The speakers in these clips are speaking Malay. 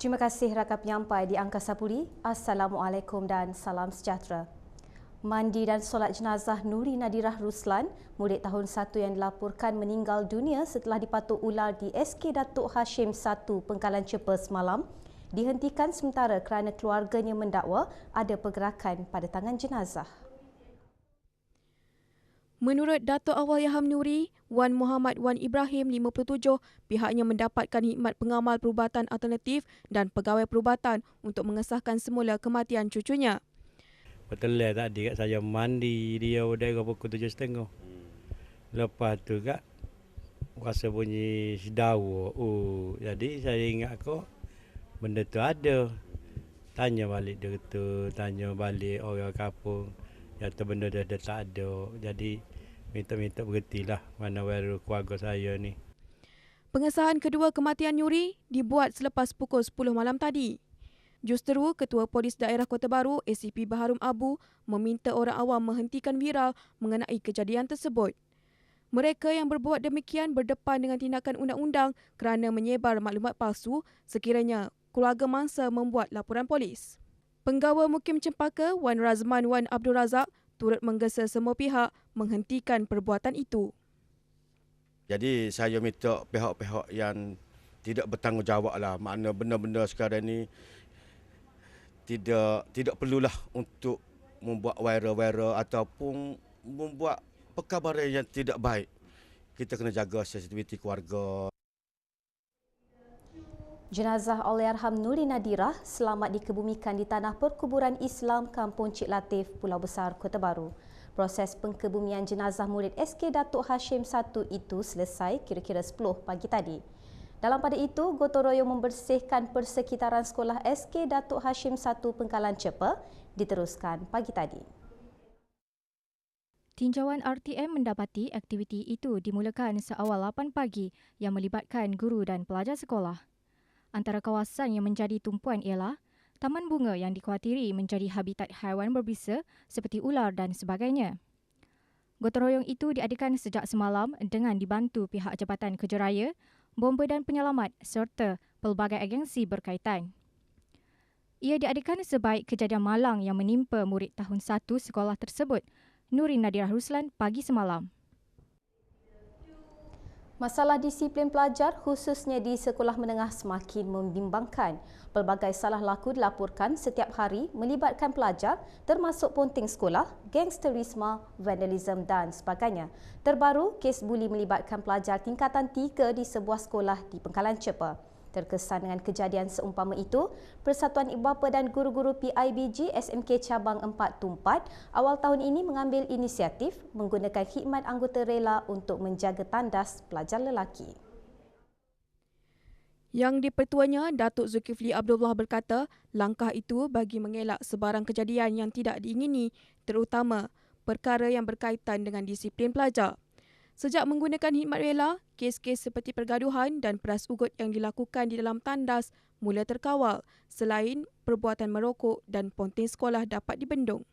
Terima kasih rakan penyampai di Angkasa Puri. Assalamualaikum dan salam sejahtera. Mandi dan solat jenazah Nuri Nadirah Ruslan, murid tahun 1 yang dilaporkan meninggal dunia setelah dipatuk ular di SK Datuk Hashim 1 Pengkalan Cepa semalam, dihentikan sementara kerana keluarganya mendakwa ada pergerakan pada tangan jenazah. Menurut Datuk Awal Yaham Nuri, Wan Muhammad Wan Ibrahim 57, pihaknya mendapatkan khidmat pengamal perubatan alternatif dan pegawai perubatan untuk mengesahkan semula kematian cucunya. Betul lah tadi kat saya mandi dia udah pukul 7.30. Lepas tu kat rasa bunyi sedawa. Jadi saya ingat kok benda tu ada. Tanya balik dia tu, tanya balik orang kampung. Kata benda dia tak ada. Jadi minta berhentilah mana baru keluarga saya ni. Pengesahan kedua kematian Nuri dibuat selepas pukul 10 malam tadi. Justeru Ketua Polis Daerah Kota Baru ACP Baharum Abu meminta orang awam menghentikan viral mengenai kejadian tersebut. Mereka yang berbuat demikian berdepan dengan tindakan undang-undang kerana menyebar maklumat palsu sekiranya keluarga mangsa membuat laporan polis. Penggawa Mukim Cempaka Wan Razman Wan Abdul Razak turut menggesa semua pihak menghentikan perbuatan itu. Jadi saya minta pihak-pihak yang tidak bertanggungjawab lah, makna benda-benda sekarang ni tidak perlulah untuk membuat viral-viral ataupun membuat perkabaran yang tidak baik. Kita kena jaga sensitiviti keluarga. Jenazah Allahyarham Nuri Nadirah selamat dikebumikan di tanah perkuburan Islam Kampung Cik Latif, Pulau Besar, Kota Baru. Proses pengkebumian jenazah murid SK Datuk Hashim 1 itu selesai kira-kira 10 pagi tadi. Dalam pada itu, gotong royong membersihkan persekitaran sekolah SK Datuk Hashim 1 Pengkalan Cepa diteruskan pagi tadi. Tinjauan RTM mendapati aktiviti itu dimulakan seawal 8 pagi yang melibatkan guru dan pelajar sekolah. Antara kawasan yang menjadi tumpuan ialah taman bunga yang dikhawatiri menjadi habitat haiwan berbisa seperti ular dan sebagainya. Gotong royong itu diadakan sejak semalam dengan dibantu pihak Jabatan Kerja Raya, Bomba dan Penyelamat serta pelbagai agensi berkaitan. Ia diadakan sebaik kejadian malang yang menimpa murid tahun 1 sekolah tersebut, Nuri Nadirah Ruslan, pagi semalam. Masalah disiplin pelajar khususnya di sekolah menengah semakin membimbangkan. Pelbagai salah laku dilaporkan setiap hari melibatkan pelajar termasuk ponting sekolah, gangsterisme, vandalisme dan sebagainya. Terbaru, kes buli melibatkan pelajar tingkatan 3 di sebuah sekolah di Pengkalan Cepa. Terkesan dengan kejadian seumpama itu, Persatuan Ibu Bapa dan Guru-Guru PIBG SMK Cabang 4 Tumpat awal tahun ini mengambil inisiatif menggunakan khidmat anggota rela untuk menjaga tandas pelajar lelaki. Yang dipertuanya, Datuk Zulkifli Abdullah berkata, langkah itu bagi mengelak sebarang kejadian yang tidak diingini, terutama perkara yang berkaitan dengan disiplin pelajar. Sejak menggunakan khidmat rela, kes-kes seperti pergaduhan dan peras ugut yang dilakukan di dalam tandas mula terkawal selain perbuatan merokok dan ponting sekolah dapat dibendung.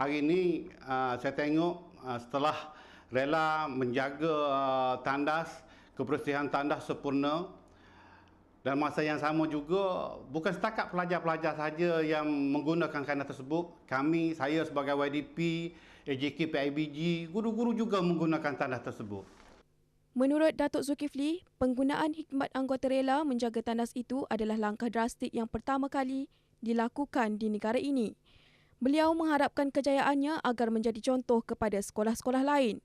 Hari ini saya tengok setelah rela menjaga tandas, kebersihan tandas sempurna dan masa yang sama juga bukan setakat pelajar-pelajar saja yang menggunakan kaedah tersebut. Kami, saya sebagai YDP, AJK, PIBG, guru-guru juga menggunakan tandas tersebut. Menurut Datuk Zulkifli, penggunaan khidmat anggota rela menjaga tandas itu adalah langkah drastik yang pertama kali dilakukan di negara ini. Beliau mengharapkan kejayaannya agar menjadi contoh kepada sekolah-sekolah lain.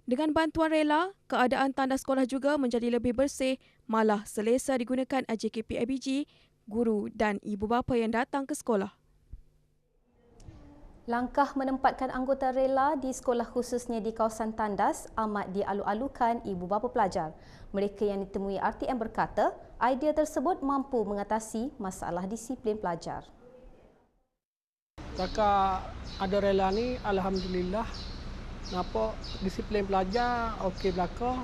Dengan bantuan rela, keadaan tandas sekolah juga menjadi lebih bersih, malah selesa digunakan AJK PIBG, guru dan ibu bapa yang datang ke sekolah. Langkah menempatkan anggota rela di sekolah khususnya di kawasan tandas amat dialu-alukan ibu bapa pelajar. Mereka yang ditemui RTM berkata, idea tersebut mampu mengatasi masalah disiplin pelajar. Setakat ada rela ni, alhamdulillah, nampak disiplin pelajar okey belaka.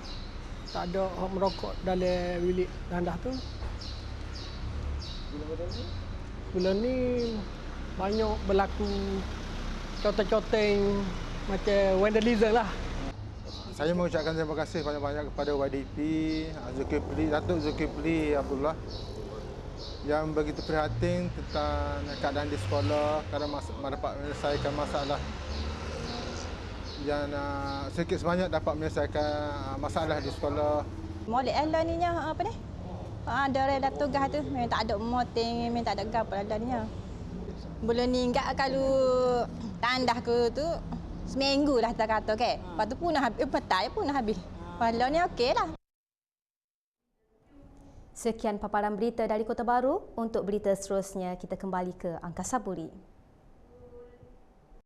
Tak ada orang merokok dalam bilik tandas tu. Bulan ni banyak berlaku coteng-coteng macam vandalism lah. Saya mengucapkan terima kasih banyak-banyak kepada YDP, Zulkifli, Datuk Zulkifli Abdullah yang begitu prihatin tentang keadaan di sekolah kerana dapat menyelesaikan masalah yang sedikit sebanyak dapat menyelesaikan masalah di sekolah. Molek Ella ni apa ni? Ada reda tugas tu memang tak ada moting, memang tak ada gapo adanya. Bulan ni enggak kalau tandah ke tu seminggu dah tak kata ke. Lepas tu punah habis, petai punah habis. Kalau ni okeylah. Sekian paparan berita dari Kota Baru. Untuk berita seterusnya, kita kembali ke Angkasa Puri.